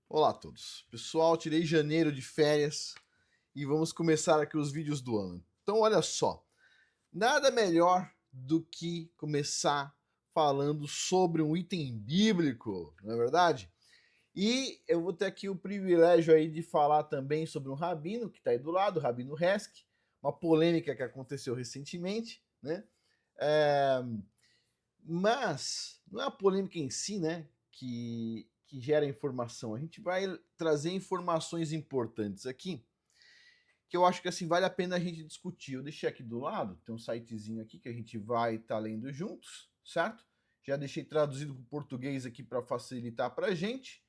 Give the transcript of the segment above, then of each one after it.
Olá a todos. Pessoal, tirei janeiro de férias e vamos começar aqui os vídeos do ano. Então, olha só, nada melhor do que começar falando sobre um item bíblico, não é verdade? E eu vou ter aqui o privilégio aí de falar também sobre um rabino que está aí do lado, o Rabino Resk, uma polêmica que aconteceu recentemente, né? É, mas não é a polêmica em si, né, que gera informação. A gente vai trazer informações importantes aqui, que eu acho que assim vale a pena a gente discutir. Eu deixei aqui do lado, tem um sitezinho aqui que a gente vai estar lendo juntos, certo? Já deixei traduzido para o português aqui para facilitar para a gente,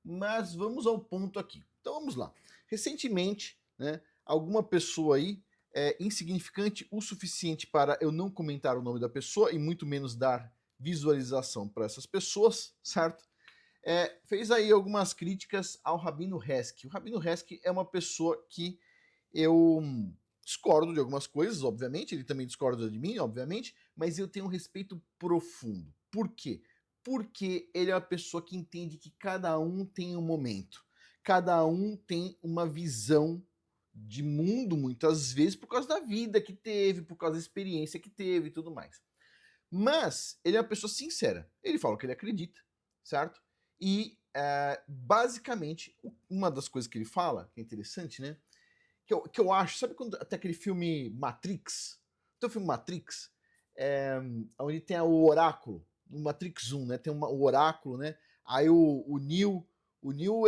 mas vamos ao ponto aqui. Então vamos lá. Recentemente, né, alguma pessoa aí insignificante o suficiente para eu não comentar o nome da pessoa e muito menos dar visualização para essas pessoas, certo? Fez aí algumas críticas ao Rabino Resk. O Rabino Resk é uma pessoa que eu discordo de algumas coisas, obviamente, ele também discorda de mim, obviamente, mas eu tenho um respeito profundo. Por quê? Porque ele é uma pessoa que entende que cada um tem um momento, cada um tem uma visão de mundo, muitas vezes, por causa da vida que teve, por causa da experiência que teve e tudo mais. Mas ele é uma pessoa sincera. Ele fala o que ele acredita, certo? E basicamente, uma das coisas que ele fala, que é interessante, né? Que eu acho, sabe quando até aquele filme Matrix? Tem o filme Matrix, onde tem o oráculo, no Matrix 1, né? Tem o oráculo, né? Aí o Neo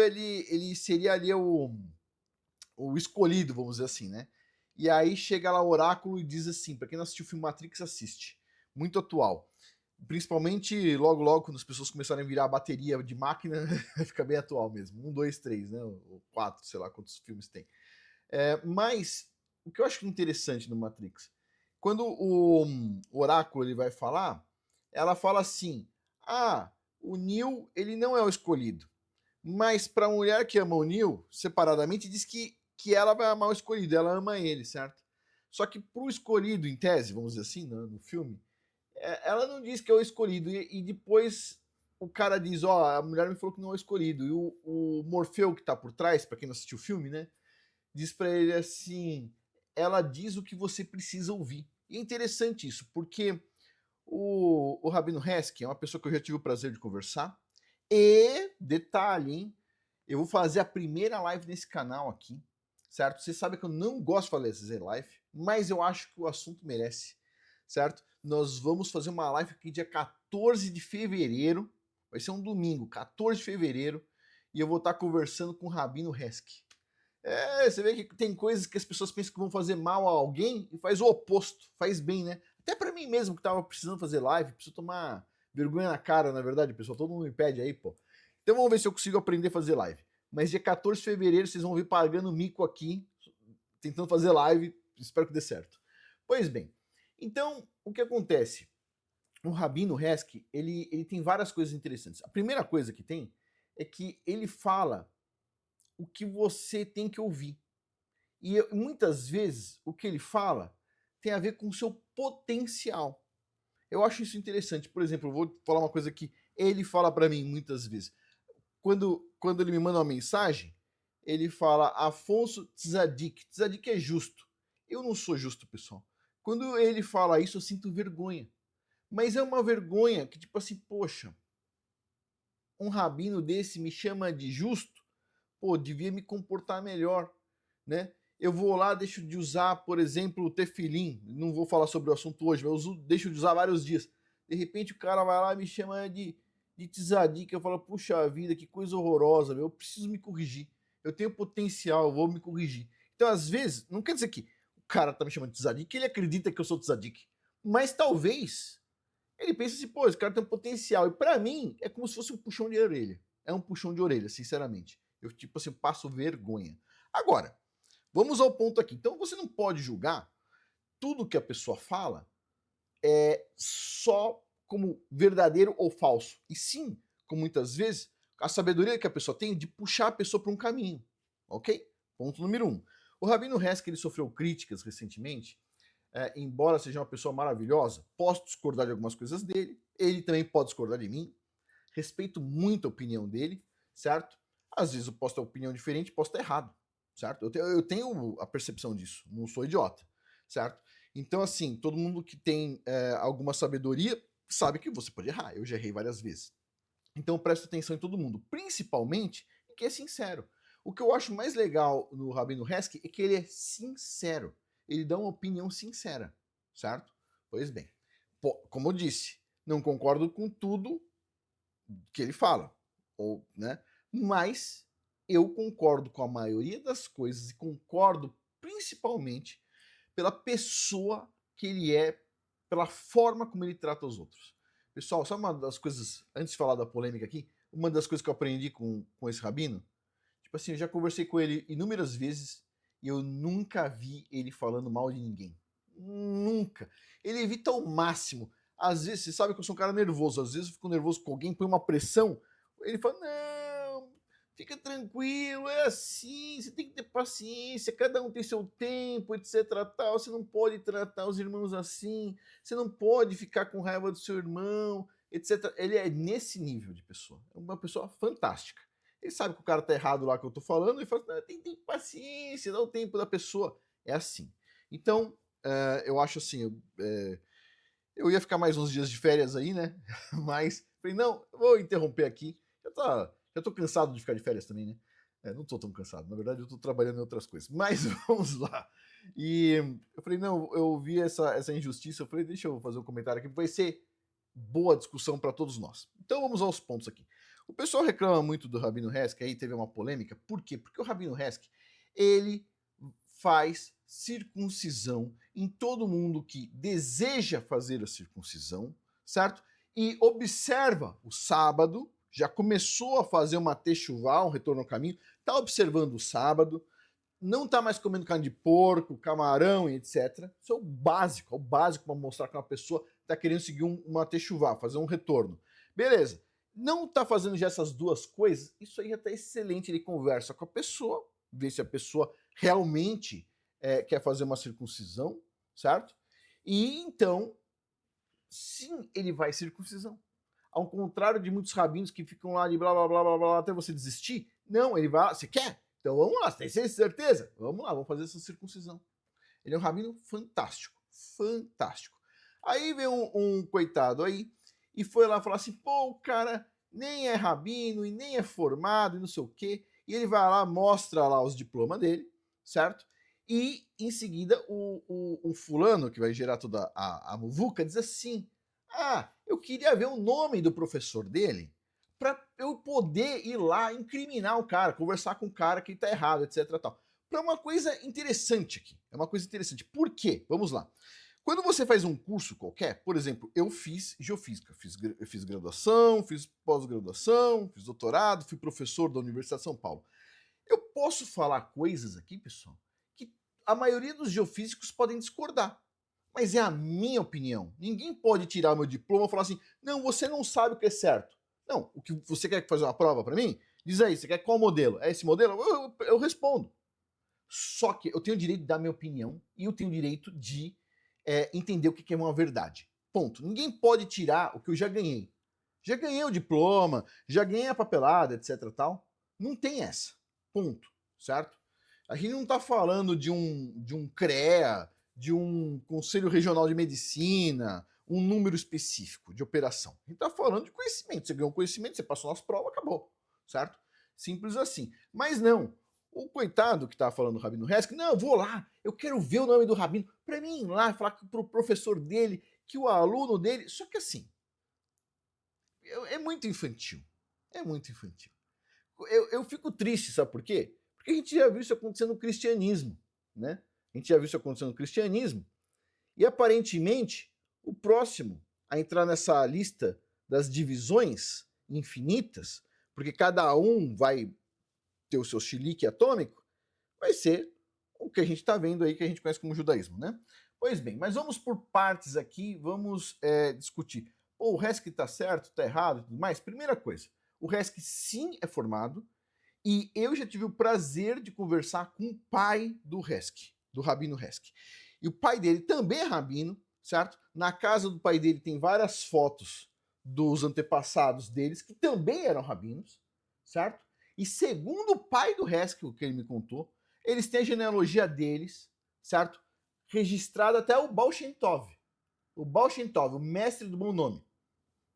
ele seria ali o escolhido, vamos dizer assim, né? E aí chega lá o oráculo e diz assim, para quem não assistiu o filme Matrix, assiste. Muito atual. Principalmente logo, logo, quando as pessoas começarem a virar a bateria de máquina, fica bem atual mesmo. Um, dois, três, né? Ou quatro, sei lá quantos filmes tem. Mas o que eu acho interessante no Matrix, quando o oráculo ele vai falar, ela fala assim: ah, o Neo ele não é o escolhido. Mas para a mulher que ama o Neo, separadamente, diz que ela vai amar o escolhido, ela ama ele, certo? Só que pro escolhido, em tese, vamos dizer assim, no filme, ela não diz que é o escolhido. E depois o cara diz, ó, a mulher me falou que não é o escolhido. E o Morfeu que tá por trás, para quem não assistiu o filme, né? Diz para ele assim, ela diz o que você precisa ouvir. E é interessante isso, porque o Rabino Hesky é uma pessoa que eu já tive o prazer de conversar. E, detalhe, hein? Eu vou fazer a primeira live nesse canal aqui, certo? Você sabe que eu não gosto de fazer live, mas eu acho que o assunto merece, certo? Nós vamos fazer uma live aqui dia 14 de fevereiro, vai ser um domingo, 14 de fevereiro, e eu vou estar conversando com o Rabino Hesky. Você vê que tem coisas que as pessoas pensam que vão fazer mal a alguém e faz o oposto, faz bem, né? Até para mim mesmo que tava precisando fazer live, preciso tomar vergonha na cara, na verdade, pessoal. Todo mundo me pede aí, pô. Então vamos ver se eu consigo aprender a fazer live. Mas dia 14 de fevereiro vocês vão vir pagando mico aqui, tentando fazer live. Espero que dê certo. Pois bem, então o que acontece? O Rabino Resk, ele tem várias coisas interessantes. A primeira coisa que tem é que ele fala o que você tem que ouvir. E muitas vezes o que ele fala tem a ver com o seu potencial. Eu acho isso interessante. Por exemplo, eu vou falar uma coisa que ele fala para mim muitas vezes. Quando ele me manda uma mensagem, ele fala Afonso Tzadik. Tzadik é justo. Eu não sou justo, pessoal. Quando ele fala isso, eu sinto vergonha. Mas é uma vergonha que, tipo assim, poxa, um rabino desse me chama de justo? Pô, devia me comportar melhor, né? Eu vou lá, deixo de usar, por exemplo, o tefilim. Não vou falar sobre o assunto hoje, mas eu deixo de usar vários dias. De repente o cara vai lá e me chama de tzadik. Eu falo, puxa vida, que coisa horrorosa, meu. Eu preciso me corrigir. Eu tenho potencial, eu vou me corrigir. Então, às vezes, não quer dizer que o cara tá me chamando de tzadik, que ele acredita que eu sou tzadik. Mas talvez ele pense assim, pô, esse cara tem um potencial. E pra mim, é como se fosse um puxão de orelha. É um puxão de orelha, sinceramente. Eu, tipo assim, passo vergonha. Agora, vamos ao ponto aqui. Então, você não pode julgar tudo que a pessoa fala só como verdadeiro ou falso. E sim, como muitas vezes, a sabedoria que a pessoa tem de puxar a pessoa para um caminho. Ok? Ponto número um. O Rabino Hesky, ele sofreu críticas recentemente, embora seja uma pessoa maravilhosa, posso discordar de algumas coisas dele, ele também pode discordar de mim, respeito muito a opinião dele, certo? Às vezes eu posso ter opinião diferente, posso estar errado, certo? Eu tenho a percepção disso, não sou idiota, certo? Então, assim, todo mundo que tem alguma sabedoria sabe que você pode errar. Eu já errei várias vezes. Então, presta atenção em todo mundo, principalmente em que é sincero. O que eu acho mais legal no Rabino Hesky é que ele é sincero. Ele dá uma opinião sincera, certo? Pois bem, como eu disse, não concordo com tudo que ele fala, ou, né? Mas eu concordo com a maioria das coisas e concordo principalmente pela pessoa que ele é, pela forma como ele trata os outros. Pessoal, sabe uma das coisas, antes de falar da polêmica aqui, uma das coisas que eu aprendi com esse rabino? Tipo assim, eu já conversei com ele inúmeras vezes e eu nunca vi ele falando mal de ninguém. Nunca. Ele evita ao máximo. Às vezes, você sabe que eu sou um cara nervoso, às vezes eu fico nervoso com alguém, põe uma pressão, ele fala, não, fica tranquilo, é assim, você tem que ter paciência, cada um tem seu tempo, etc. Tal, você não pode tratar os irmãos assim, você não pode ficar com raiva do seu irmão, etc. Ele é nesse nível de pessoa, é uma pessoa fantástica. Ele sabe que o cara tá errado lá que eu tô falando, e fala, tem paciência, dá o tempo da pessoa. É assim. Então, eu acho assim, eu ia ficar mais uns dias de férias aí, né? Mas falei, não, eu vou interromper aqui. Já tô cansado de ficar de férias também, né? Não tô tão cansado, na verdade eu tô trabalhando em outras coisas. Mas vamos lá. E eu falei, não, eu vi essa injustiça, eu falei, deixa eu fazer um comentário aqui, vai ser boa discussão para todos nós. Então vamos aos pontos aqui. O pessoal reclama muito do Rabino Hesky, aí teve uma polêmica. Por quê? Porque o Rabino Hesky, ele faz circuncisão em todo mundo que deseja fazer a circuncisão, certo? E observa o sábado, já começou a fazer uma techuvá, um retorno ao caminho, está observando o sábado, não está mais comendo carne de porco, camarão e etc. Isso é o básico para mostrar que uma pessoa está querendo seguir uma techuvá, fazer um retorno. Beleza. Não está fazendo já essas duas coisas, isso aí já está excelente. Ele conversa com a pessoa, vê se a pessoa realmente quer fazer uma circuncisão, certo? E então, sim, ele vai circuncisão. Ao contrário de muitos rabinos que ficam lá de blá blá blá blá blá até você desistir. Não, ele vai lá, você quer? Então vamos lá, você tem certeza? Vamos lá, vamos fazer essa circuncisão. Ele é um rabino fantástico, fantástico. Aí vem um coitado aí e foi lá falar assim, pô, o cara nem é rabino e nem é formado e não sei o quê. E ele vai lá, mostra lá os diplomas dele, certo? E em seguida o fulano, que vai gerar toda a muvuca, diz assim, eu queria ver o nome do professor dele para eu poder ir lá incriminar o cara, conversar com o cara que tá errado, etc. Tal. Para uma coisa interessante aqui. É uma coisa interessante. Por quê? Vamos lá. Quando você faz um curso qualquer, por exemplo, eu fiz geofísica, eu fiz graduação, fiz pós-graduação, fiz doutorado, fui professor da Universidade de São Paulo. Eu posso falar coisas aqui, pessoal, que a maioria dos geofísicos podem discordar. Mas é a minha opinião. Ninguém pode tirar meu diploma e falar assim, não, você não sabe o que é certo. Não, o que você quer fazer uma prova para mim? Diz aí, você quer qual modelo? É esse modelo? Eu respondo. Só que eu tenho o direito de dar minha opinião e eu tenho o direito de entender o que é uma verdade. Ponto. Ninguém pode tirar o que eu já ganhei. Já ganhei o diploma, já ganhei a papelada, etc. Tal. Não tem essa. Ponto. Certo? A gente não está falando de um CREA, de um Conselho Regional de Medicina, um número específico de operação. A gente está falando de conhecimento. Você ganhou conhecimento, você passou nas provas, acabou. Certo? Simples assim. Mas não. O coitado que estava falando do Rabino Hesky, não, eu vou lá, eu quero ver o nome do Rabino, para mim ir lá falar para o professor dele, que o aluno dele. Só que assim, é muito infantil. É muito infantil. Eu fico triste, sabe por quê? Porque a gente já viu isso acontecer no cristianismo, né? A gente já viu isso acontecer no cristianismo. E aparentemente, o próximo a entrar nessa lista das divisões infinitas, porque cada um vai ter o seu chilique atômico, vai ser o que a gente está vendo aí, que a gente conhece como judaísmo, né? Pois bem, mas vamos por partes aqui, vamos discutir. Pô, o Hesky está certo, está errado e tudo mais? Primeira coisa, o Hesky sim é formado, e eu já tive o prazer de conversar com o pai do Hesky, do Rabino Hesky. E o pai dele também é rabino, certo? Na casa do pai dele tem várias fotos dos antepassados deles, que também eram rabinos, certo? E segundo o pai do Haskell, que ele me contou, eles têm a genealogia deles, certo? Registrada até o Baal Shem Tov. O Baal Shem Tov, o mestre do bom nome.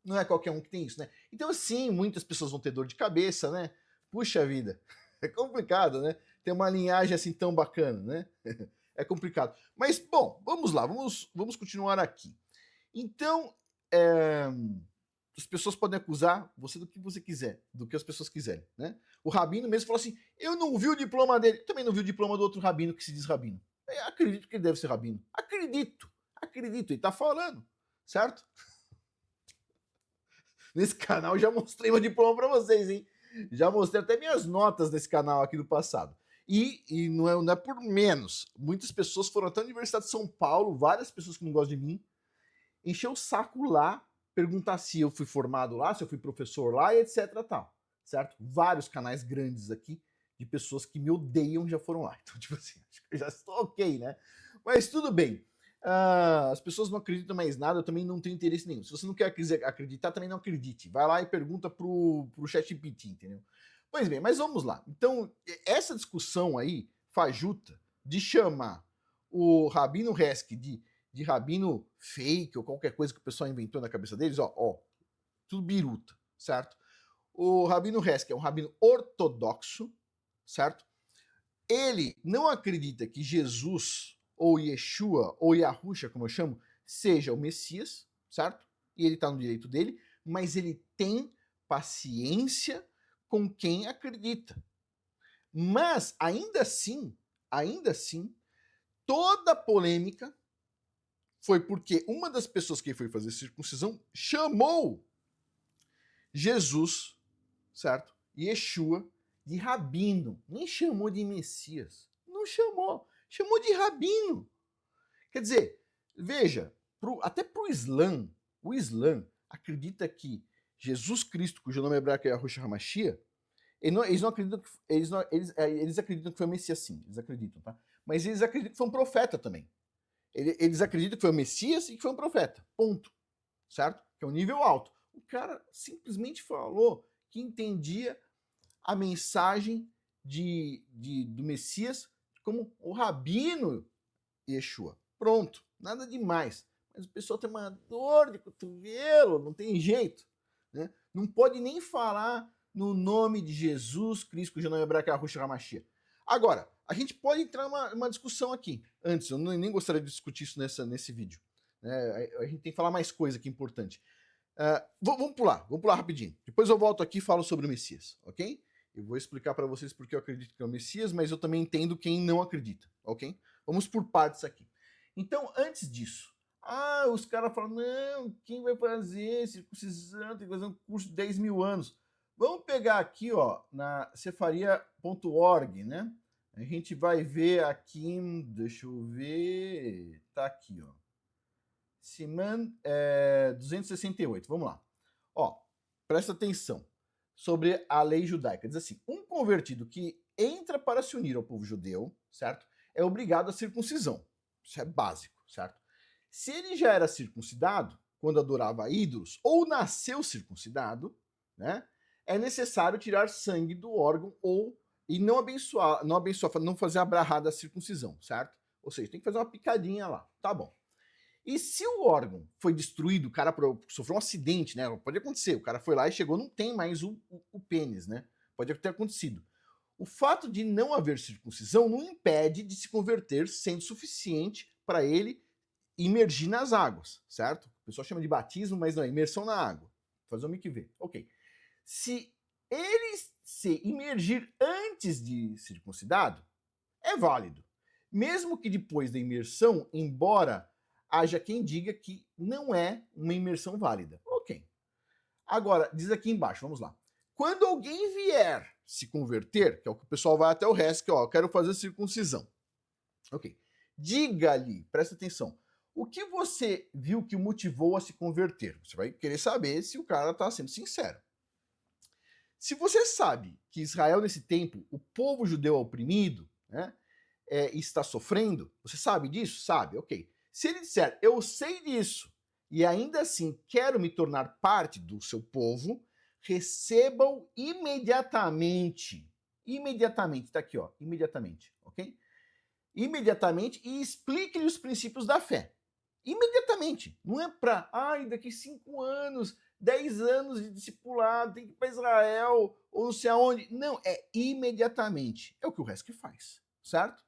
Não é qualquer um que tem isso, né? Então, sim, muitas pessoas vão ter dor de cabeça, né? Puxa vida, é complicado, né? Ter uma linhagem assim tão bacana, né? É complicado. Mas, bom, vamos lá, vamos continuar aqui. Então, as pessoas podem acusar você do que você quiser, do que as pessoas quiserem, né? O rabino mesmo falou assim, eu não vi o diploma dele, também não vi o diploma do outro rabino que se diz rabino. Eu acredito que ele deve ser rabino. Acredito, ele tá falando, certo? Nesse canal já mostrei meu diploma para vocês, hein? Já mostrei até minhas notas nesse canal aqui do passado. E não é por menos. Muitas pessoas foram até a Universidade de São Paulo, várias pessoas que não gostam de mim, encheu o saco lá, perguntar se eu fui formado lá, se eu fui professor lá e etc. tal, certo? Vários canais grandes aqui de pessoas que me odeiam já foram lá. Então, tipo assim, acho que eu já estou ok, né? Mas tudo bem. As pessoas não acreditam mais nada, eu também não tenho interesse nenhum. Se você não quer acreditar, também não acredite. Vai lá e pergunta pro ChatGPT, entendeu? Pois bem, mas vamos lá. Então, essa discussão aí, fajuta, de chamar o Rabino Resk de rabino fake ou qualquer coisa que o pessoal inventou na cabeça deles, ó, tudo biruta, certo? O Rabino Resk é um rabino ortodoxo, certo? Ele não acredita que Jesus ou Yeshua, ou Yahusha, como eu chamo, seja o Messias, certo? E ele está no direito dele, mas ele tem paciência com quem acredita. Mas, ainda assim, toda a polêmica foi porque uma das pessoas que foi fazer circuncisão chamou Jesus, certo? Yeshua, de rabino. Nem chamou de Messias. Não chamou. Chamou de rabino. Quer dizer, veja, até para o Islã acredita que Jesus Cristo, cujo nome hebraico é Yahushua HaMashiach, eles não acreditam que eles acreditam que foi o Messias, sim, eles acreditam, tá? Mas eles acreditam que foi um profeta também. Eles acreditam que foi o Messias e que foi um profeta. Ponto. Certo? Que é um nível alto. O cara simplesmente falou que entendia a mensagem do Messias como o rabino Yeshua. Pronto. Nada demais. Mas o pessoal tem uma dor de cotovelo, não tem jeito. Né? Não pode nem falar no nome de Jesus Cristo, cujo nome hebraico é Yahushua HaMashiach. Agora, a gente pode entrar numa discussão aqui. Antes, eu nem gostaria de discutir isso nesse vídeo. A gente tem que falar mais coisa que é importante. Vamos pular rapidinho. Depois eu volto aqui e falo sobre o Messias, ok? Eu vou explicar para vocês porque eu acredito que é o Messias, mas eu também entendo quem não acredita, ok? Vamos por partes aqui. Então, antes disso, os caras falam, não, quem vai fazer circuncisão, tem que fazer um curso de 10 mil anos. Vamos pegar aqui, ó, na cefaria.org, né? A gente vai ver aqui, deixa eu ver, tá aqui, ó. Siman 268, vamos lá. Ó, presta atenção sobre a lei judaica. Diz assim, um convertido que entra para se unir ao povo judeu, certo? É obrigado à circuncisão. Isso é básico, certo? Se ele já era circuncidado, quando adorava ídolos, ou nasceu circuncidado, né? É necessário tirar sangue do órgão e não fazer a brahá da circuncisão, certo? Ou seja, tem que fazer uma picadinha lá, tá bom. E se o órgão foi destruído, o cara sofreu um acidente, né? Pode acontecer, o cara foi lá e chegou, não tem mais o pênis, né? Pode ter acontecido. O fato de não haver circuncisão não impede de se converter, sendo suficiente para ele imergir nas águas, certo? O pessoal chama de batismo, mas não, é imersão na água. Fazer o mikvê. Ok. Se ele se imergir antes de circuncidado, é válido. Mesmo que depois da imersão, embora haja quem diga que não é uma imersão válida. Ok. Agora, diz aqui embaixo, vamos lá. Quando alguém vier se converter, que é o que o pessoal vai até o resto, que ó, eu quero fazer circuncisão. Ok. Diga-lhe, presta atenção, o que você viu que o motivou a se converter? Você vai querer saber se o cara está sendo sincero. Se você sabe que Israel, nesse tempo, o povo judeu é oprimido, né, está sofrendo, você sabe disso? Sabe, ok. Se ele disser, eu sei disso, e ainda assim quero me tornar parte do seu povo, recebam imediatamente. Imediatamente, tá aqui, ó, imediatamente, ok? Imediatamente e explique-lhe os princípios da fé. Imediatamente. Não é para, daqui 5 anos, 10 anos de discipulado, tem que ir para Israel, ou não sei aonde. Não, é imediatamente. É o que o resto que faz, certo?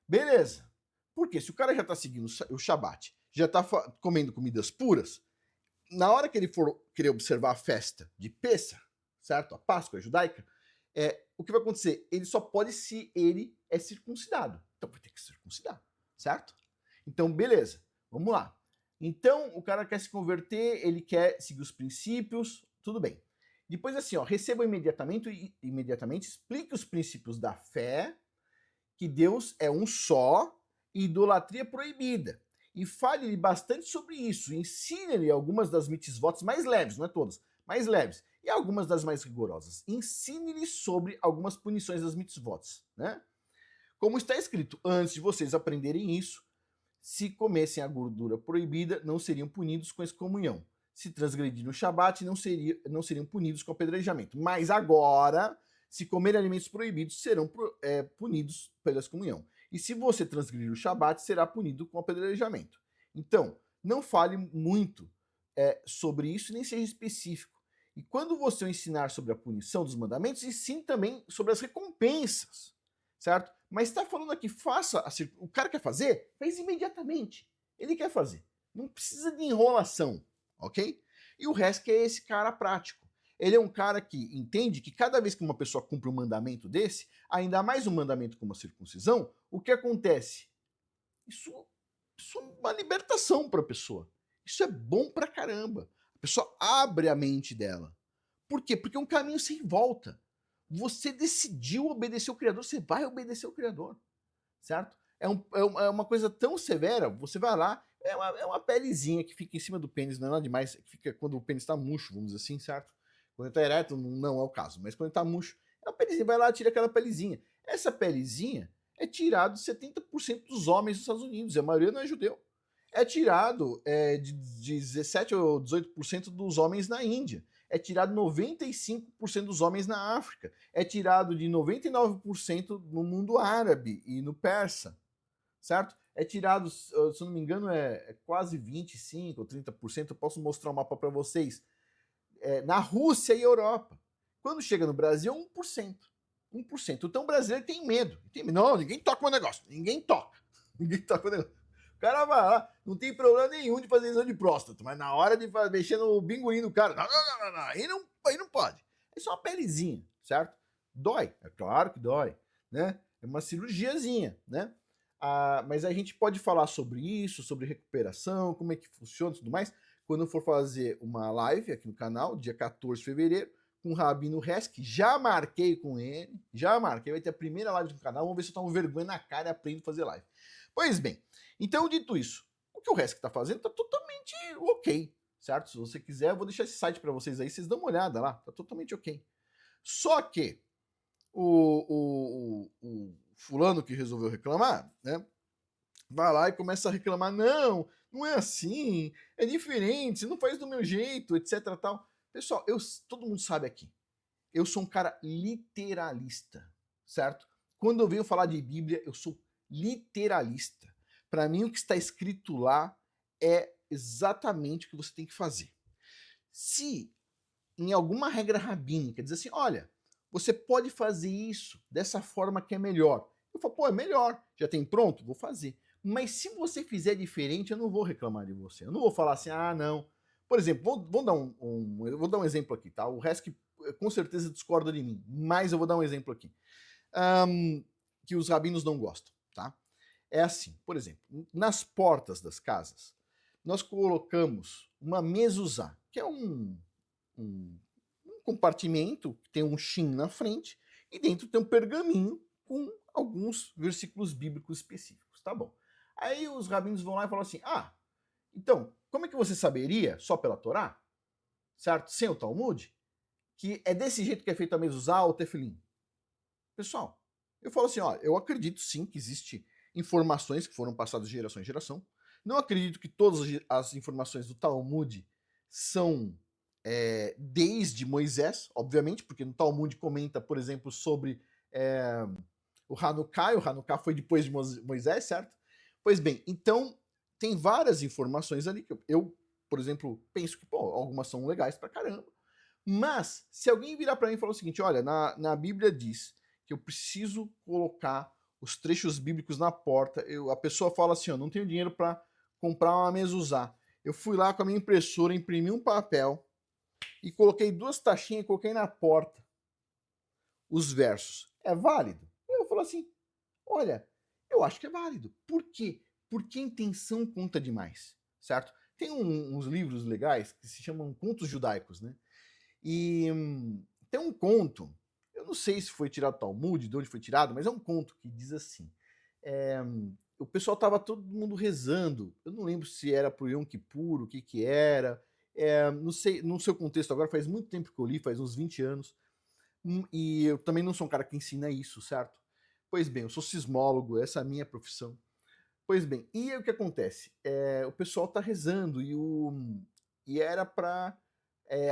Beleza. Porque se o cara já está seguindo o Shabat, já está comendo comidas puras, na hora que ele for querer observar a festa de Pessah, certo? A Páscoa judaica, o que vai acontecer? Ele só pode se ele é circuncidado. Então vai ter que circuncidar, certo? Então, beleza. Vamos lá. Então, o cara quer se converter, ele quer seguir os princípios, tudo bem. Depois, assim, ó, receba imediatamente, explique os princípios da fé, que Deus é um só, e idolatria proibida. E fale-lhe bastante sobre isso. Ensine-lhe algumas das mitzvot mais leves, não é todas, mais leves, e algumas das mais rigorosas. Ensine-lhe sobre algumas punições das mitzvot, né? Como está escrito, antes de vocês aprenderem isso, se comessem a gordura proibida, não seriam punidos com excomunhão. Se transgredirem o Shabat, não seriam punidos com apedrejamento. Mas agora, se comerem alimentos proibidos, serão punidos pela excomunhão. E se você transgredir o Shabat, será punido com apedrejamento. Então, não fale muito sobre isso, nem seja específico. E quando você ensinar sobre a punição dos mandamentos, ensine também sobre as recompensas, certo? Mas está falando aqui, o cara quer fazer? Faz imediatamente. Ele quer fazer. Não precisa de enrolação, ok? E o resto que é esse cara prático. Ele é um cara que entende que cada vez que uma pessoa cumpre um mandamento desse, ainda mais um mandamento como a circuncisão, o que acontece? Isso é uma libertação para a pessoa. Isso é bom pra caramba. A pessoa abre a mente dela. Por quê? Porque é um caminho sem volta. Você decidiu obedecer o Criador, você vai obedecer o Criador, certo? É uma coisa tão severa, você vai lá, é uma pelezinha que fica em cima do pênis, não é nada demais, que fica quando o pênis está murcho, vamos dizer assim, certo? Quando ele está ereto, não é o caso, mas quando ele está murcho, é uma pelezinha, vai lá, tira aquela pelezinha. Essa pelezinha é tirado de 70% dos homens dos Estados Unidos, e a maioria não é judeu. É tirado de 17 ou 18% dos homens na Índia. É tirado 95% dos homens na África. É tirado de 99% no mundo árabe e no persa, certo? É tirado, se eu não me engano, é quase 25% ou 30%. Eu posso mostrar um mapa para vocês. Na Rússia e Europa. Quando chega no Brasil, é 1%. 1%. Então o brasileiro tem medo. Não, ninguém toca o meu negócio. Ninguém toca. Ninguém toca o negócio. O cara vai lá, não tem problema nenhum de fazer exame de próstata, mas na hora de mexer no bingolim do cara, não, aí não pode. É só uma pelezinha, certo? Dói, é claro que dói, né? É uma cirurgiazinha, né? Mas a gente pode falar sobre isso, sobre recuperação, como é que funciona e tudo mais, quando eu for fazer uma live aqui no canal, dia 14 de fevereiro, com o Rabino Resk, já marquei com ele, vai ter a primeira live do canal, vamos ver se eu tomo vergonha na cara e aprendo a fazer live. Pois bem, então dito isso, o que o Resk está fazendo está totalmente ok, certo? Se você quiser, eu vou deixar esse site para vocês aí, vocês dão uma olhada lá, tá totalmente ok. Só que o fulano que resolveu reclamar, né, vai lá e começa a reclamar, não é assim, é diferente, você não faz do meu jeito, etc tal. Pessoal, todo mundo sabe aqui, eu sou um cara literalista, certo? Quando eu venho falar de Bíblia, eu sou literalista. Para mim, o que está escrito lá é exatamente o que você tem que fazer. Se em alguma regra rabínica diz assim, olha, você pode fazer isso dessa forma que é melhor. Eu falo, pô, é melhor, já tem pronto? Vou fazer. Mas se você fizer diferente, eu não vou reclamar de você. Eu não vou falar assim, não. Por exemplo, vou dar um exemplo aqui, tá? O resto que com certeza discorda de mim, mas eu vou dar um exemplo aqui. Que os rabinos não gostam, tá? É assim, por exemplo, nas portas das casas, nós colocamos uma mezuzá, que é um compartimento que tem um shin na frente e dentro tem um pergaminho com alguns versículos bíblicos específicos, tá bom? Aí os rabinos vão lá e falam assim, então, como é que você saberia, só pela Torá, certo, sem o Talmud, que é desse jeito que é feito a mezuzá ou o tefilim? Pessoal, eu falo assim, eu acredito sim que existe informações que foram passadas de geração em geração. Não acredito que todas as informações do Talmud são desde Moisés, obviamente, porque no Talmud comenta, por exemplo, sobre o Hanukkah, e o Hanukkah foi depois de Moisés, certo? Pois bem, então tem várias informações ali que eu, por exemplo, penso que, pô, algumas são legais pra caramba, mas se alguém virar pra mim e falar o seguinte, olha, na Bíblia diz que eu preciso colocar os trechos bíblicos na porta, a pessoa fala assim, ó, não tenho dinheiro pra comprar uma mezuzá. Eu fui lá com a minha impressora, imprimi um papel e coloquei 2 taxinhas e coloquei na porta os versos. É válido? Eu falo assim, olha, eu acho que é válido. Por quê? Porque a intenção conta demais, certo? Tem uns livros legais que se chamam Contos Judaicos, né? E tem um conto, eu não sei se foi tirado do Talmud, de onde foi tirado, mas é um conto que diz assim, o pessoal tava todo mundo rezando, eu não lembro se era pro Yom Kippur, o que que era, não sei, no seu contexto agora, faz muito tempo que eu li, faz uns 20 anos, e eu também não sou um cara que ensina isso, certo? Pois bem, eu sou sismólogo, essa é a minha profissão. Pois bem, e aí o que acontece? O pessoal tá rezando e era para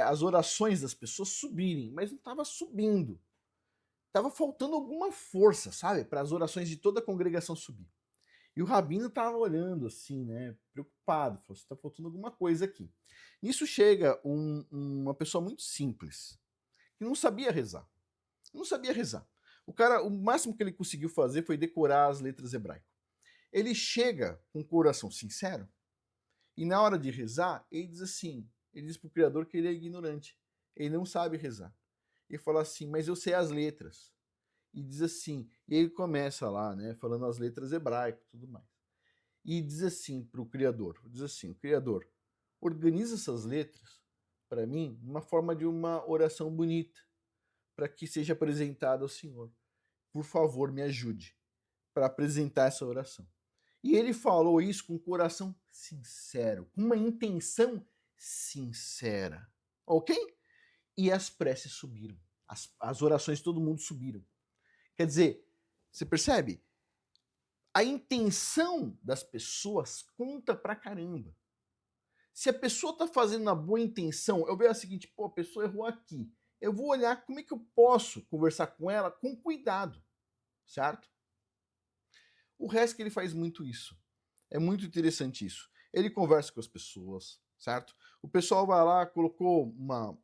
as orações das pessoas subirem, mas não estava subindo. Tava faltando alguma força, sabe? Para as orações de toda a congregação subir. E o rabino tava olhando assim, né? Preocupado, falou: "Está faltando alguma coisa aqui." Nisso chega uma pessoa muito simples, que não sabia rezar. Não sabia rezar. O cara, o máximo que ele conseguiu fazer foi decorar as letras hebraicas. Ele chega com o coração sincero e na hora de rezar, ele diz assim, ele diz pro Criador que ele é ignorante, ele não sabe rezar. Ele fala assim, mas eu sei as letras. E diz assim, e ele começa lá, né, falando as letras hebraicas e tudo mais. E diz assim pro Criador, diz assim, Criador, organiza essas letras para mim numa forma de uma oração bonita, para que seja apresentada ao Senhor. Por favor, me ajude para apresentar essa oração. E ele falou isso com um coração sincero, com uma intenção sincera. Ok? E as preces subiram. As orações de todo mundo subiram. Quer dizer, você percebe? A intenção das pessoas conta pra caramba. Se a pessoa tá fazendo uma boa intenção, eu vejo a seguinte, pô, a pessoa errou aqui. Eu vou olhar como é que eu posso conversar com ela com cuidado, certo? O resto que ele faz muito isso. É muito interessante isso. Ele conversa com as pessoas, certo? O pessoal vai lá, colocou uma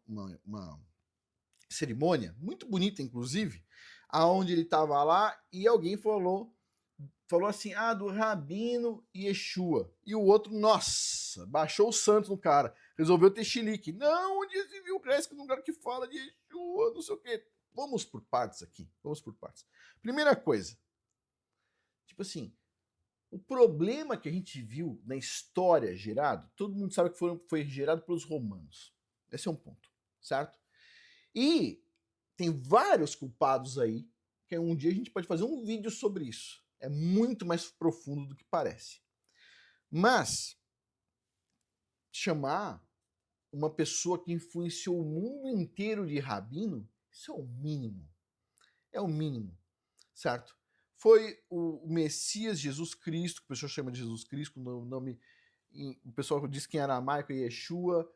cerimônia, muito bonita inclusive, aonde ele estava lá e alguém falou assim, do Rabino Yeshua. E o outro, nossa, baixou o santo no cara, resolveu ter chilique. Não, onde se viu, parece que no lugar que fala de Yeshua, não sei o quê. Vamos por partes aqui, vamos por partes. Primeira coisa, tipo assim, o problema que a gente viu na história gerado, todo mundo sabe que foi gerado pelos romanos. Esse é um ponto, certo? E tem vários culpados aí, que um dia a gente pode fazer um vídeo sobre isso. É muito mais profundo do que parece. Mas chamar uma pessoa que influenciou o mundo inteiro de rabino, isso é o mínimo. É o mínimo, certo? Foi o Messias Jesus Cristo, que o pessoal chama de Jesus Cristo, o nome, o pessoal diz que em aramaico é Yeshua,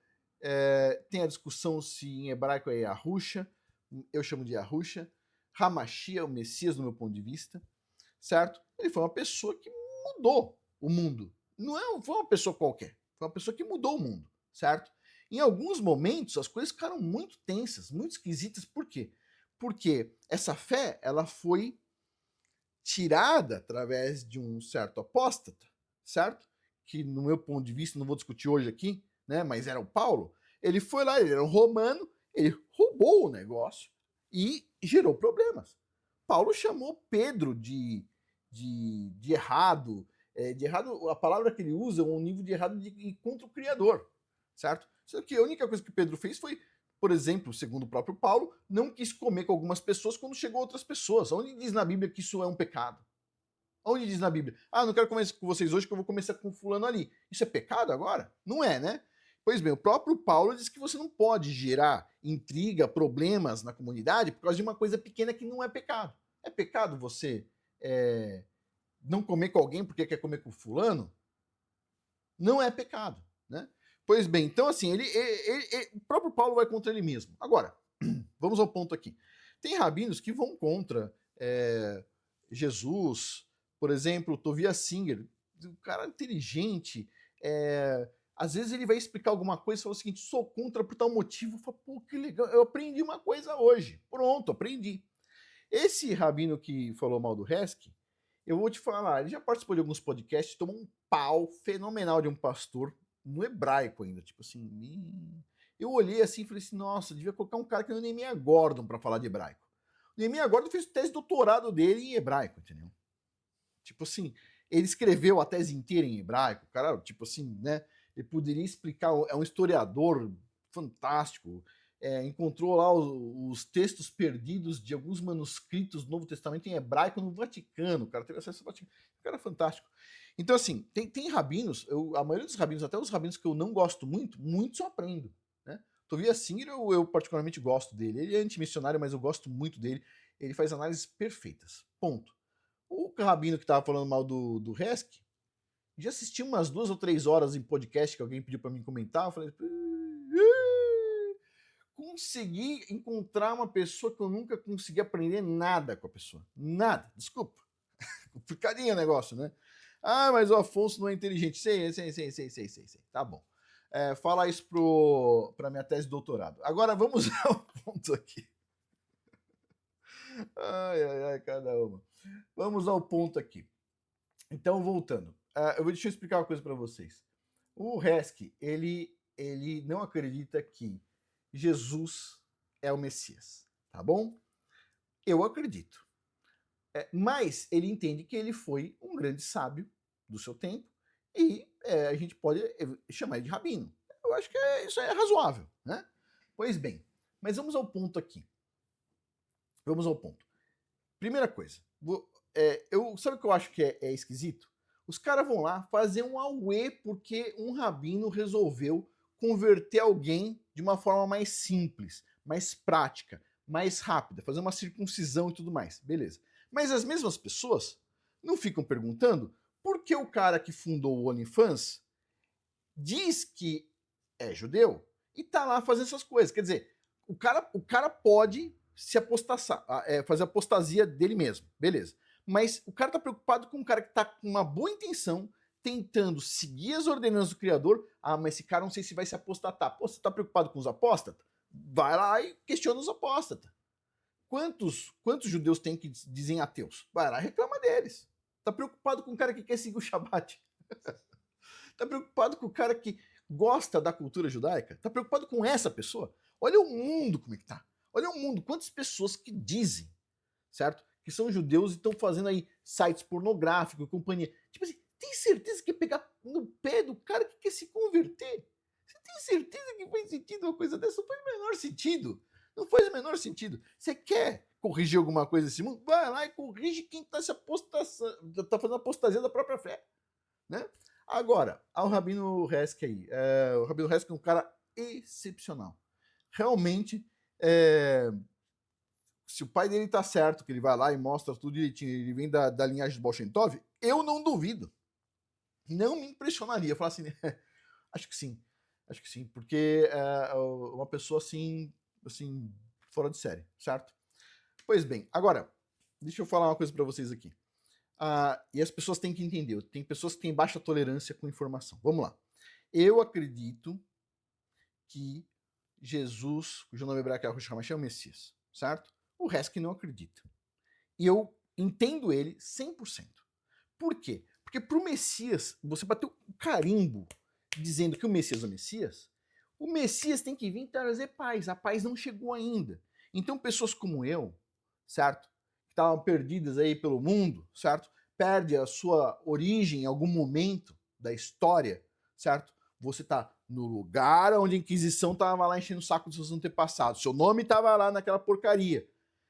tem a discussão se em hebraico é Yahusha, eu chamo de Yahusha, Hamashia, o Messias no meu ponto de vista, certo? Ele foi uma pessoa que mudou o mundo, foi uma pessoa qualquer, foi uma pessoa que mudou o mundo, certo? Em alguns momentos as coisas ficaram muito tensas, muito esquisitas, por quê? Porque essa fé, ela foi tirada através de um certo apóstata, certo? Que no meu ponto de vista, não vou discutir hoje aqui, né? Mas era o Paulo. Ele foi lá, ele era um romano, ele roubou o negócio e gerou problemas. Paulo chamou Pedro de errado. De errado, a palavra que ele usa é um nível de errado contra o Criador, certo? Só que a única coisa que Pedro fez foi, por exemplo, segundo o próprio Paulo, não quis comer com algumas pessoas quando chegou outras pessoas. Onde diz na Bíblia que isso é um pecado? Onde diz na Bíblia? Não quero comer com vocês hoje que eu vou começar com fulano ali. Isso é pecado agora? Não é, né? Pois bem, o próprio Paulo diz que você não pode gerar intriga, problemas na comunidade por causa de uma coisa pequena que não é pecado. É pecado você não comer com alguém porque quer comer com fulano? Não é pecado, né? Pois bem, então assim, o próprio Paulo vai contra ele mesmo. Agora, vamos ao ponto aqui. Tem rabinos que vão contra Jesus, por exemplo, Tobias Singer, um cara inteligente, às vezes ele vai explicar alguma coisa e fala o seguinte, sou contra por tal motivo. Fala, pô, que legal, eu aprendi uma coisa hoje. Pronto, aprendi. Esse rabino que falou mal do Hesky, eu vou te falar, ele já participou de alguns podcasts, tomou um pau fenomenal de um pastor, no hebraico ainda, tipo assim. Eu olhei assim e falei assim, nossa, devia colocar um cara que é o Nehemiah Gordon para falar de hebraico. O Nehemiah Gordon fez o tese de doutorado dele em hebraico, entendeu? Tipo assim, ele escreveu a tese inteira em hebraico, cara, tipo assim, né? Ele poderia explicar, é um historiador fantástico, encontrou lá os textos perdidos de alguns manuscritos do Novo Testamento em hebraico no Vaticano, o cara teve acesso ao Vaticano, o cara é fantástico. Então, assim, tem rabinos, a maioria dos rabinos, até os rabinos que eu não gosto muito, muitos eu aprendo, né? Tobias Singer, eu particularmente gosto dele, ele é antimissionário, mas eu gosto muito dele, ele faz análises perfeitas, ponto. O rabino que tava falando mal do Hesky, já assisti umas 2 ou 3 horas em podcast que alguém pediu para mim comentar, eu falei, consegui encontrar uma pessoa que eu nunca consegui aprender nada com a pessoa. Nada, desculpa. Complicadinho o negócio, né? Ah, mas o Afonso não é inteligente. Sei. Tá bom. Fala isso pra minha tese de doutorado. Agora vamos ao ponto aqui. Ai, cada uma. Vamos ao ponto aqui. Então, voltando. Deixa eu explicar uma coisa para vocês. O Hesky, ele não acredita que Jesus é o Messias, tá bom? Eu acredito. Mas ele entende que ele foi um grande sábio do seu tempo e a gente pode chamar ele de rabino. Eu acho que isso é razoável, né? Pois bem, mas vamos ao ponto aqui. Vamos ao ponto. Primeira coisa, sabe o que eu acho que é esquisito? Os caras vão lá fazer um auê porque um rabino resolveu converter alguém de uma forma mais simples, mais prática, mais rápida, fazer uma circuncisão e tudo mais. Beleza. Mas as mesmas pessoas não ficam perguntando por que o cara que fundou o OnlyFans diz que é judeu e tá lá fazendo essas coisas. Quer dizer, o cara pode se apostassar, fazer apostasia dele mesmo, beleza. Mas o cara tá preocupado com um cara que tá com uma boa intenção, tentando seguir as ordenanças do Criador. Ah, mas esse cara não sei se vai se apostatar. Pô, você tá preocupado com os apóstatas? Vai lá e questiona os apóstatas. Quantos judeus tem que dizem ateus? Vai lá e reclama deles. Tá preocupado com o cara que quer seguir o Shabat? Tá preocupado com o cara que gosta da cultura judaica? Tá preocupado com essa pessoa? Olha o mundo como é que tá. Olha o mundo, quantas pessoas que dizem, certo? Que são judeus e estão fazendo aí sites pornográficos, companhia. Tipo assim, tem certeza que é pegar no pé do cara que quer se converter? Você tem certeza que faz sentido uma coisa dessa? Não faz o menor sentido. Não faz o menor sentido. Você quer corrigir alguma coisa nesse mundo? Vai lá e corrige quem está tá fazendo apostasia da própria fé, né? Agora, ao Rabino Hesky aí. O Rabino Hesky é um cara excepcional. Realmente, se o pai dele tá certo, que ele vai lá e mostra tudo direitinho, ele vem da linhagem de Baal Shem Tov, eu não duvido. Não me impressionaria. Falar assim, acho que sim, porque uma pessoa assim, fora de série, certo? Pois bem, agora, deixa eu falar uma coisa para vocês aqui. E as pessoas têm que entender, tem pessoas que têm baixa tolerância com informação. Vamos lá. Eu acredito que Jesus, cujo nome hebraico é Yahushua Mashiach, é o Messias, certo? O resto que não acredita. E eu entendo ele 100%. Por quê? Porque pro Messias, você bateu um carimbo dizendo que o Messias é o Messias tem que vir trazer paz. A paz não chegou ainda. Então pessoas como eu, certo? Que estavam perdidas aí pelo mundo, certo? Perde a sua origem em algum momento da história, certo? Você tá no lugar onde a Inquisição tava lá enchendo o saco dos seus antepassados. Seu nome tava lá naquela porcaria.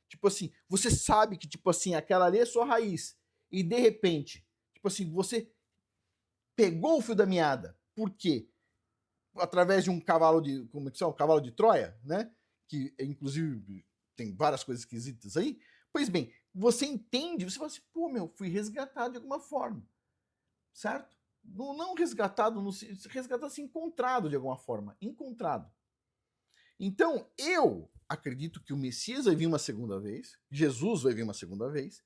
Tipo assim, você sabe que, tipo assim, aquela ali é sua raiz. E de repente, tipo assim, você pegou o fio da meada. Por quê? Através de um cavalo de. Como é que chama? Um cavalo de Troia, né? Que inclusive tem várias coisas esquisitas aí. Pois bem, você entende, você fala assim, pô, meu, fui resgatado de alguma forma. Certo? não resgatado, resgatado assim, encontrado de alguma forma, encontrado. Então, eu acredito que o Messias vai vir uma segunda vez, Jesus vai vir uma segunda vez,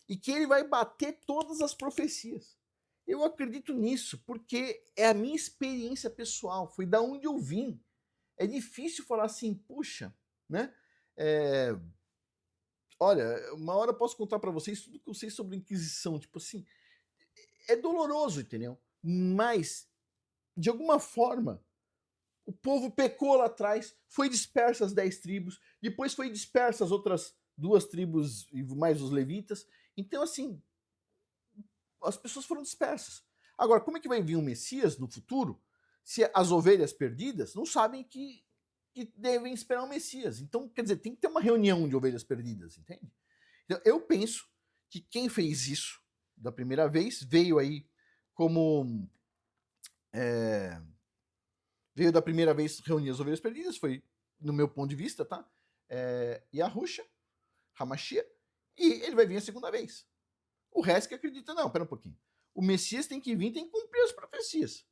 e que ele vai bater todas as profecias. Eu acredito nisso, porque é a minha experiência pessoal, foi da onde eu vim. É difícil falar assim, puxa, né? Olha, uma hora eu posso contar para vocês tudo que eu sei sobre a Inquisição, tipo assim, é doloroso, entendeu? Mas, de alguma forma, o povo pecou lá atrás, foi disperso as 10 tribos, depois foi dispersa as outras 2 tribos e mais os levitas. Então, assim, as pessoas foram dispersas. Agora, como é que vai vir um Messias no futuro se as ovelhas perdidas não sabem que devem esperar o Messias? Então, quer dizer, tem que ter uma reunião de ovelhas perdidas, entende? Então, eu penso que quem fez isso da primeira vez veio aí como... veio da primeira vez reunir as ovelhas perdidas, foi, no meu ponto de vista, tá? Yahushua, Hamashia, e ele vai vir a segunda vez. O resto que acredita, não, pera um pouquinho. O Messias tem que vir, tem que cumprir as profecias.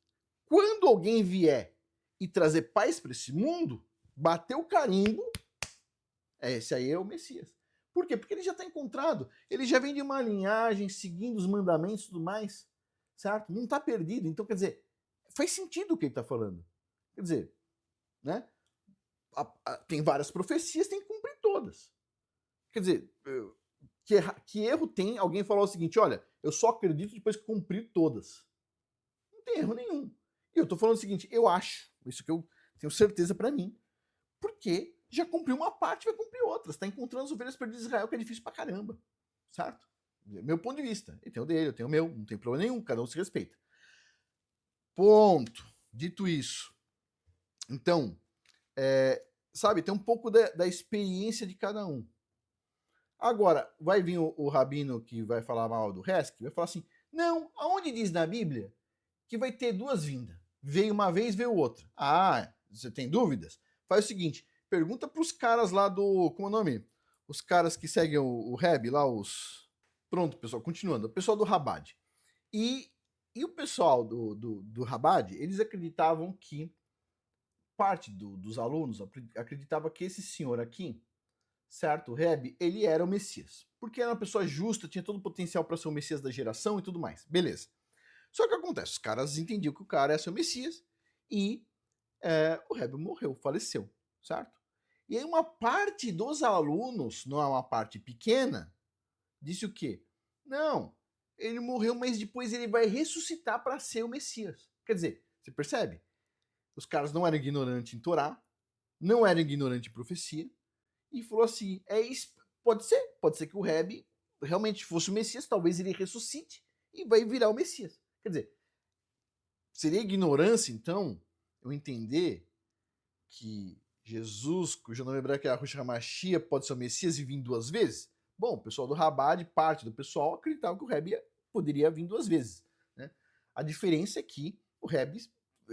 Quando alguém vier e trazer paz para esse mundo, bater o carimbo, esse aí é o Messias. Por quê? Porque ele já está encontrado, ele já vem de uma linhagem, seguindo os mandamentos e tudo mais, certo? Não está perdido. Então, quer dizer, faz sentido o que ele está falando. Quer dizer, né? Tem várias profecias, tem que cumprir todas. Quer dizer, que erro tem alguém falar o seguinte, olha, eu só acredito depois que cumprir todas. Não tem erro nenhum. E eu tô falando o seguinte, eu acho, isso que eu tenho certeza para mim, porque já cumpriu uma parte, vai cumprir outras. Tá encontrando as ovelhas perdidas de Israel, que é difícil pra caramba. Certo? Meu ponto de vista. Ele tem o dele, eu tenho o meu, não tem problema nenhum, cada um se respeita. Ponto. Dito isso. Então, sabe, tem um pouco da experiência de cada um. Agora, vai vir o rabino que vai falar mal do Resk, vai falar assim, não, aonde diz na Bíblia que vai ter 2 vindas? Veio uma vez, veio outra. Ah, você tem dúvidas? Faz o seguinte, pergunta pros caras lá do, como é o nome? Os caras que seguem o Reb, lá os... Pronto, pessoal, continuando. O pessoal do Rabad. E o pessoal do Rabad, eles acreditavam que, parte dos alunos acreditava que esse senhor aqui, certo? O Reb, ele era o Messias. Porque era uma pessoa justa, tinha todo o potencial para ser o Messias da geração e tudo mais. Beleza. Só que acontece, os caras entendiam que o cara ia ser o Messias e o Reb morreu, faleceu, certo? E aí uma parte dos alunos, não é uma parte pequena, disse o quê? Não, ele morreu, mas depois ele vai ressuscitar para ser o Messias. Quer dizer, você percebe? Os caras não eram ignorantes em Torá, não eram ignorantes em profecia, e falou assim, pode ser que o Reb realmente fosse o Messias, talvez ele ressuscite e vai virar o Messias. Quer dizer, seria ignorância, então, eu entender que Jesus, cujo nome hebraico é Yahushua HaMashiach, pode ser o Messias e vir 2 vezes? Bom, o pessoal do Rabad, parte do pessoal, acreditava que o Reb poderia vir 2 vezes. Né? A diferença é que o Reb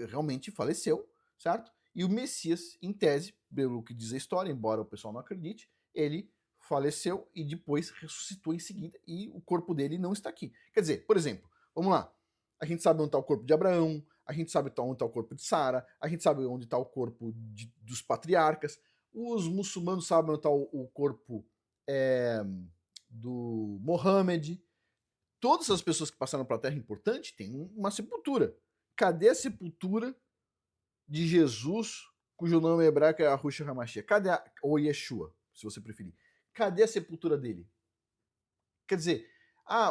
realmente faleceu, certo? E o Messias, em tese, pelo que diz a história, embora o pessoal não acredite, ele faleceu e depois ressuscitou em seguida e o corpo dele não está aqui. Quer dizer, por exemplo, vamos lá, a gente sabe onde está o corpo de Abraão, a gente sabe onde está o corpo de Sara, a gente sabe onde está o corpo dos patriarcas, os muçulmanos sabem onde está o corpo do Mohammed. Todas as pessoas que passaram para a Terra importante têm uma sepultura. Cadê a sepultura de Jesus, cujo nome hebraico é Yahushua HaMashiach? Cadê ou Yeshua, se você preferir? Cadê a sepultura dele? Quer dizer,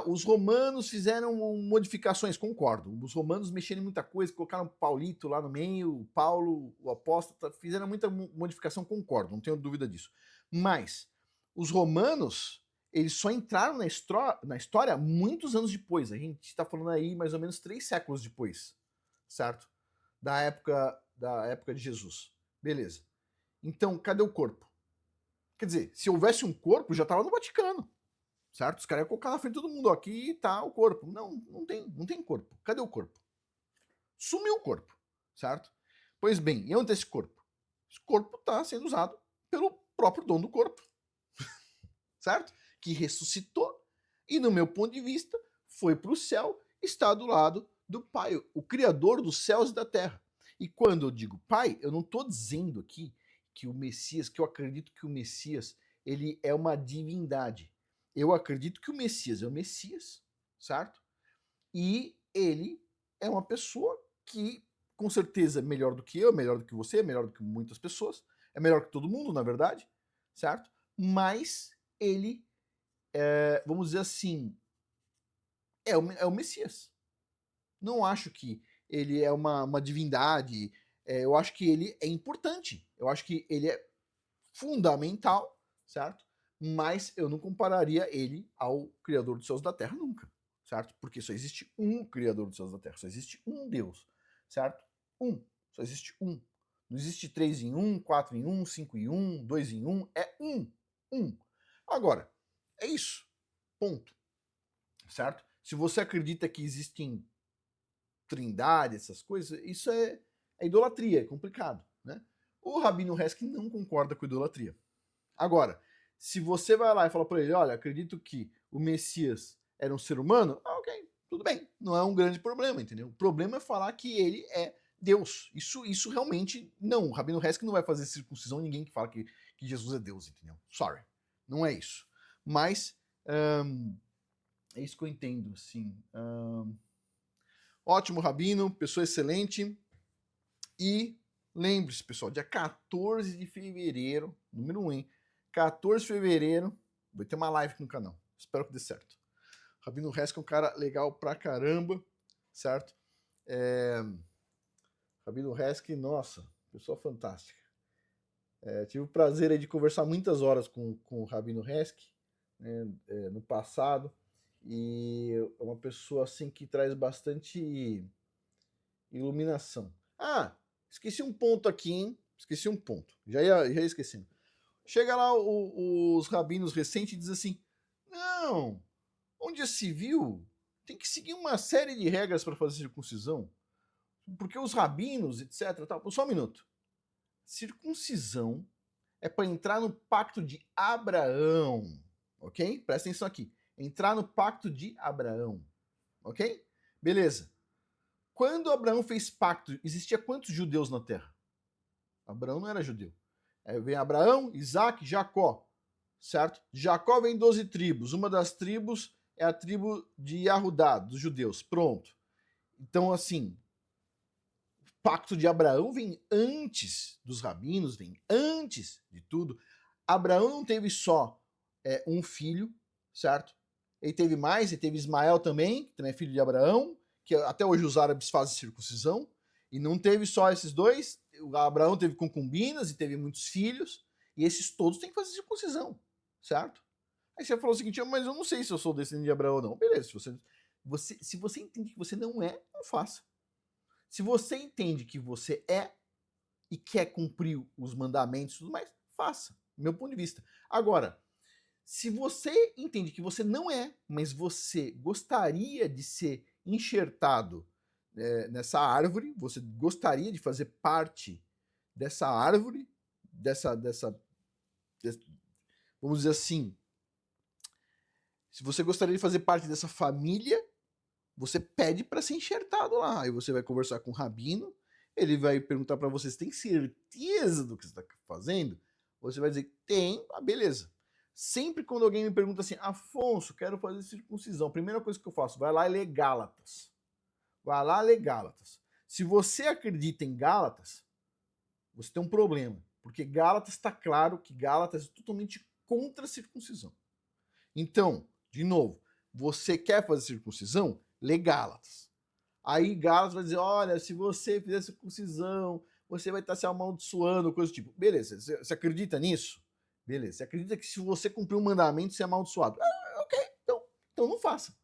os romanos fizeram modificações, concordo. Os romanos mexeram em muita coisa, colocaram Paulito lá no meio, Paulo, o apóstolo, fizeram muita modificação, concordo, não tenho dúvida disso. Mas os romanos, eles só entraram na história muitos anos depois. A gente está falando aí mais ou menos 3 séculos depois, certo? Da época de Jesus. Beleza. Então, cadê o corpo? Quer dizer, se houvesse um corpo, já estava no Vaticano. Certo? Os caras iam colocar na frente de todo mundo. Aqui tá o corpo. Não tem corpo. Cadê o corpo? Sumiu o corpo. Certo? Pois bem, e onde é esse corpo? Esse corpo está sendo usado pelo próprio dono do corpo. Certo? Que ressuscitou e, no meu ponto de vista, foi para o céu, está do lado do Pai, o Criador dos céus e da terra. E quando eu digo Pai, eu não estou dizendo aqui que o Messias, que eu acredito que o Messias, ele é uma divindade. Eu acredito que o Messias é o Messias, certo? E ele é uma pessoa que, com certeza, é melhor do que eu, melhor do que você, melhor do que muitas pessoas, é melhor que todo mundo, na verdade, certo? Mas ele, vamos dizer assim, é o Messias. Não acho que ele é uma divindade, eu acho que ele é importante, eu acho que ele é fundamental, certo? Mas eu não compararia ele ao Criador dos céus e da terra nunca, certo? Porque só existe um Criador dos céus e da terra, só existe um Deus, certo? Um, só existe um. Não existe 3 em 1, 4 em 1, 5 em 1, 2 em 1, é um. Um. Agora, é isso. Ponto. Certo? Se você acredita que existem trindade, essas coisas, isso é idolatria, é complicado, né? O Rabino Resk não concorda com idolatria. Agora, se você vai lá e fala para ele, olha, acredito que o Messias era um ser humano, ok, tudo bem, não é um grande problema, entendeu? O problema é falar que ele é Deus. Isso realmente, não, o Rabino Resk não vai fazer circuncisão ninguém que fala que Jesus é Deus, entendeu? Sorry, não é isso. Mas, é isso que eu entendo, assim. Ótimo, Rabino, pessoa excelente. E lembre-se, pessoal, dia 14 de fevereiro, número 1, hein? 14 de fevereiro, vai ter uma live aqui no canal. Espero que dê certo. Rabino Resk é um cara legal pra caramba, certo? Rabino Resk, nossa, pessoa fantástica. Tive o prazer aí de conversar muitas horas com o Rabino Resk, né, no passado. E é uma pessoa assim que traz bastante iluminação. Ah, esqueci um ponto aqui, hein? Esqueci um ponto. Já ia esquecendo. Chega lá os rabinos recentes e diz assim: não, onde é civil tem que seguir uma série de regras para fazer circuncisão. Porque os rabinos, etc. Tal. Só um minuto. Circuncisão é para entrar no pacto de Abraão. Ok? Presta atenção aqui. Entrar no pacto de Abraão. Ok? Beleza. Quando Abraão fez pacto, existia quantos judeus na terra? Abraão não era judeu. Vem Abraão, Isaac, Jacó, certo? Jacó vem 12 tribos. Uma das tribos é a tribo de Yahudá, dos judeus. Pronto. Então, assim, o pacto de Abraão vem antes dos rabinos, vem antes de tudo. Abraão não teve só um filho, certo? Ele teve mais, ele teve Ismael também, que também é filho de Abraão, que até hoje os árabes fazem circuncisão. E não teve só esses dois, o Abraão teve concubinas e teve muitos filhos, e esses todos têm que fazer circuncisão, certo? Aí você falou o seguinte, mas eu não sei se eu sou descendente de Abraão ou não. Beleza, se você entende que você não é, não faça. Se você entende que você é e quer cumprir os mandamentos e tudo mais, faça, meu ponto de vista. Agora, se você entende que você não é, mas você gostaria de ser enxertado nessa árvore, você gostaria de fazer parte dessa árvore, vamos dizer assim, se você gostaria de fazer parte dessa família, você pede para ser enxertado lá. Aí você vai conversar com o rabino, ele vai perguntar para você se tem certeza do que você está fazendo. Você vai dizer tem, beleza. Sempre quando alguém me pergunta assim, Afonso, quero fazer circuncisão, a primeira coisa que eu faço, vai lá e lê Gálatas. Vai lá ler Gálatas. Se você acredita em Gálatas, você tem um problema. Porque Gálatas está claro que Gálatas é totalmente contra a circuncisão. Então, de novo, você quer fazer circuncisão? Lê Gálatas. Aí Gálatas vai dizer, olha, se você fizer circuncisão, você vai estar se amaldiçoando, coisa do tipo. Beleza, você acredita nisso? Beleza, você acredita que se você cumprir um mandamento, você é amaldiçoado? Ok, então não faça.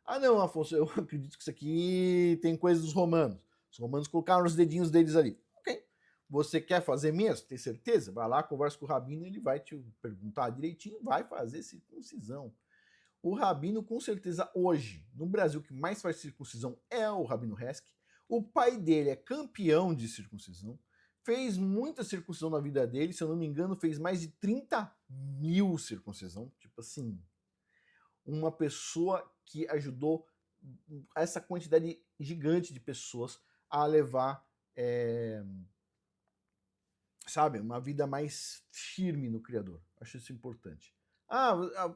Ah, não, Afonso, eu acredito que isso aqui tem coisa dos romanos. Os romanos colocaram os dedinhos deles ali. Ok. Você quer fazer mesmo? Tem certeza? Vai lá, conversa com o rabino, ele vai te perguntar direitinho, vai fazer circuncisão. O rabino, com certeza, hoje, no Brasil, que mais faz circuncisão é o Rabino Resk. O pai dele é campeão de circuncisão. Fez muita circuncisão na vida dele, se eu não me engano, fez mais de 30 mil circuncisão. Tipo assim, uma pessoa que ajudou essa quantidade gigante de pessoas a levar, sabe, uma vida mais firme no Criador. Acho isso importante.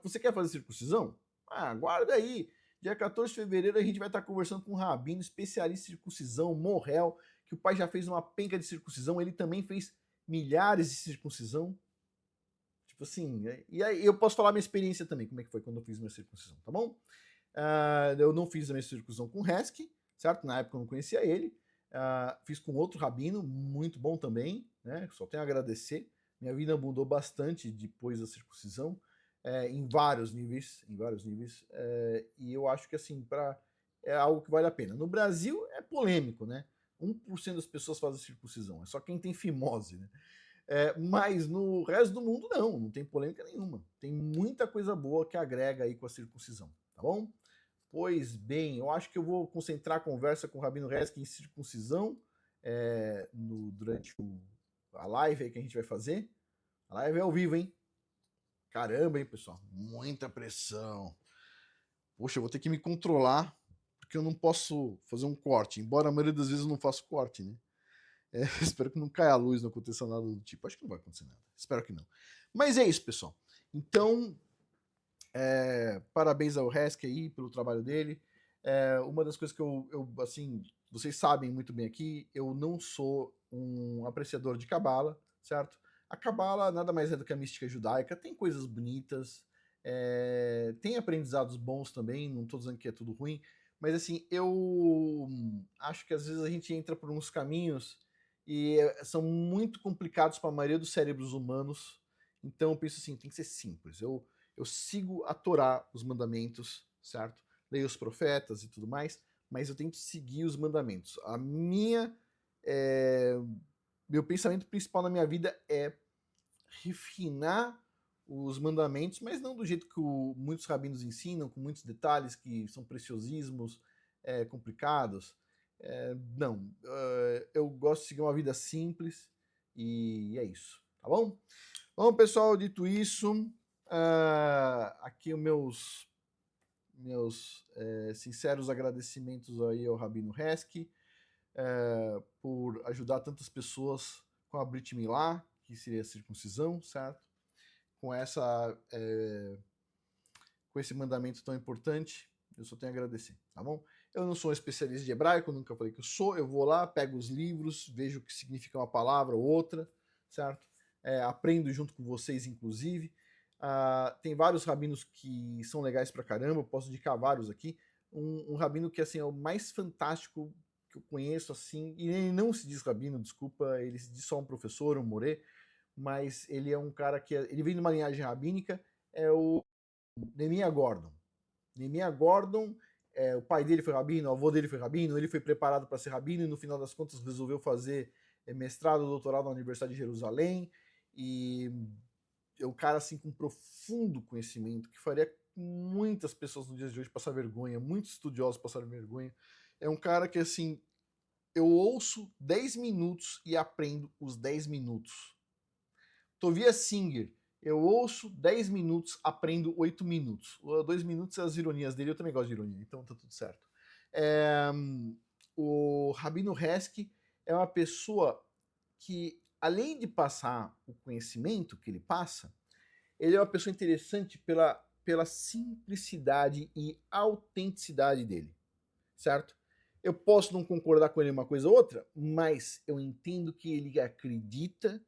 Você quer fazer circuncisão? Aguarda aí. Dia 14 de fevereiro a gente vai estar conversando com um rabino especialista em circuncisão, Morrel, que o pai já fez uma penca de circuncisão, ele também fez milhares de circuncisão. Tipo assim, e aí eu posso falar minha experiência também, como é que foi quando eu fiz minha circuncisão, tá bom? Eu não fiz a minha circuncisão com Hesky, certo? Na época eu não conhecia ele. Fiz com outro rabino, muito bom também, né? Só tenho a agradecer. Minha vida mudou bastante depois da circuncisão, em vários níveis, e eu acho que assim, é algo que vale a pena. No Brasil é polêmico, né? 1% das pessoas fazem circuncisão, é só quem tem fimose, né? Mas no resto do mundo não tem polêmica nenhuma. Tem muita coisa boa que agrega aí com a circuncisão, tá bom? Pois bem, eu acho que eu vou concentrar a conversa com o Rabino Reski em circuncisão durante a live aí que a gente vai fazer. A live é ao vivo, hein? Caramba, hein, pessoal? Muita pressão. Poxa, eu vou ter que me controlar, porque eu não posso fazer um corte, embora a maioria das vezes eu não faço corte, né? Espero que não caia a luz, não aconteça nada do tipo. Acho que não vai acontecer nada. Espero que não. Mas é isso, pessoal. Então, parabéns ao Reski aí pelo trabalho dele. Uma das coisas que assim, vocês sabem muito bem aqui, eu não sou um apreciador de Cabala, certo? A Cabala nada mais é do que a mística judaica, tem coisas bonitas, tem aprendizados bons também, não estou dizendo que é tudo ruim, mas assim, eu acho que às vezes a gente entra por uns caminhos e são muito complicados para a maioria dos cérebros humanos, então eu penso assim, tem que ser simples. Eu sigo a Torá, os mandamentos, certo? Leio os profetas e tudo mais, mas eu tento seguir os mandamentos. Meu pensamento principal na minha vida é refinar os mandamentos, mas não do jeito que muitos rabinos ensinam, com muitos detalhes que são preciosismos complicados. Não, eu gosto de seguir uma vida simples e é isso, tá bom? Bom, pessoal, dito isso, aqui os meus sinceros agradecimentos aí ao Rabino Reski por ajudar tantas pessoas com a Brit Milá, que seria a circuncisão, certo? Com esse mandamento tão importante, eu só tenho a agradecer, tá bom? Eu não sou um especialista de hebraico, nunca falei que eu sou, eu vou lá, pego os livros, vejo o que significa uma palavra ou outra, certo? Aprendo junto com vocês, inclusive. Tem vários rabinos que são legais pra caramba, eu posso indicar vários aqui. Um rabino que assim, é o mais fantástico que eu conheço, assim, e ele não se diz rabino, desculpa, ele se diz só um professor, um morê, mas ele é um cara que ele vem de uma linhagem rabínica, é o Nehemiah Gordon. Nehemiah Gordon, o pai dele foi rabino, o avô dele foi rabino, ele foi preparado para ser rabino e no final das contas resolveu fazer mestrado, doutorado na Universidade de Jerusalém, e é um cara assim com profundo conhecimento que faria muitas pessoas nos dias de hoje passar vergonha, muitos estudiosos passarem vergonha. É um cara que assim, eu ouço 10 minutos e aprendo os 10 minutos. Tobias Singer, eu ouço 10 minutos, aprendo 8 minutos. 2 minutos é as ironias dele, eu também gosto de ironia, então tá tudo certo. O Rabino Reski é uma pessoa que, além de passar o conhecimento que ele passa, ele é uma pessoa interessante pela simplicidade e autenticidade dele, certo? Eu posso não concordar com ele uma coisa ou outra, mas eu entendo que ele acredita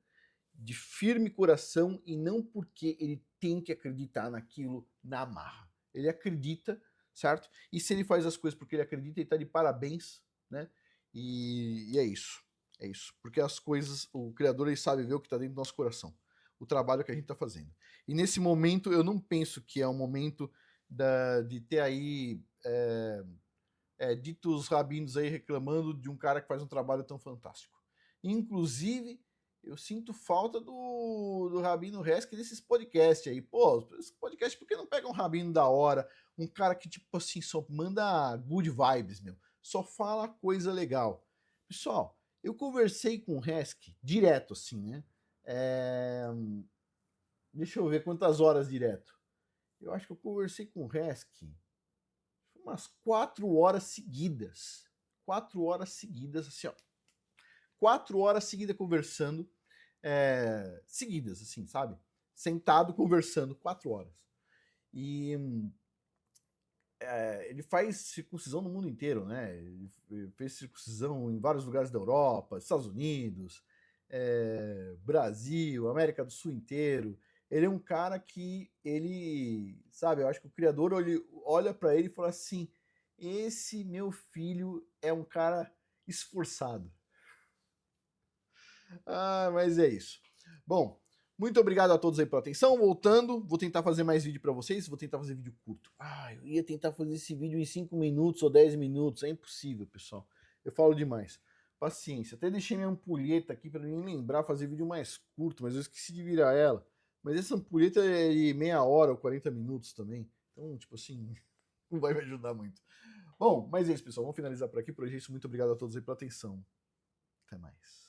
de firme coração e não porque ele tem que acreditar naquilo na marra. Ele acredita, certo? E se ele faz as coisas porque ele acredita, ele tá de parabéns, né? E é isso. É isso. Porque as coisas, o Criador ele sabe ver o que está dentro do nosso coração. O trabalho que a gente está fazendo. E nesse momento, eu não penso que é um momento de ter aí ditos rabinos aí reclamando de um cara que faz um trabalho tão fantástico. Inclusive, eu sinto falta do Rabino Reski desses podcasts aí. Pô, esse podcast, por que não pega um rabino da hora? Um cara que, tipo assim, só manda good vibes, meu. Só fala coisa legal. Pessoal, eu conversei com o Reski direto, assim, né? Deixa eu ver quantas horas direto. Eu acho que eu conversei com o Reski umas 4 horas seguidas. 4 horas seguidas, assim, ó. 4 horas seguidas conversando, seguidas, assim, sabe? Sentado conversando 4 horas. E ele faz circuncisão no mundo inteiro, né? Ele fez circuncisão em vários lugares da Europa, Estados Unidos, Brasil, América do Sul inteiro. Ele é um cara que ele, sabe, eu acho que o criador olha para ele e fala assim: esse meu filho é um cara esforçado. Ah, mas é isso. Bom, muito obrigado a todos aí pela atenção. Voltando, vou tentar fazer mais vídeo para vocês. Vou tentar fazer vídeo curto. Eu ia tentar fazer esse vídeo em 5 minutos ou 10 minutos. É impossível, pessoal. Eu falo demais. Paciência. Até deixei minha ampulheta aqui para mim lembrar fazer vídeo mais curto, mas eu esqueci de virar ela. Mas essa ampulheta é de meia hora ou 40 minutos também. Então, tipo assim, não vai me ajudar muito. Bom, mas é isso, pessoal. Vamos finalizar por aqui. Por hoje é isso. Muito obrigado a todos aí pela atenção. Até mais.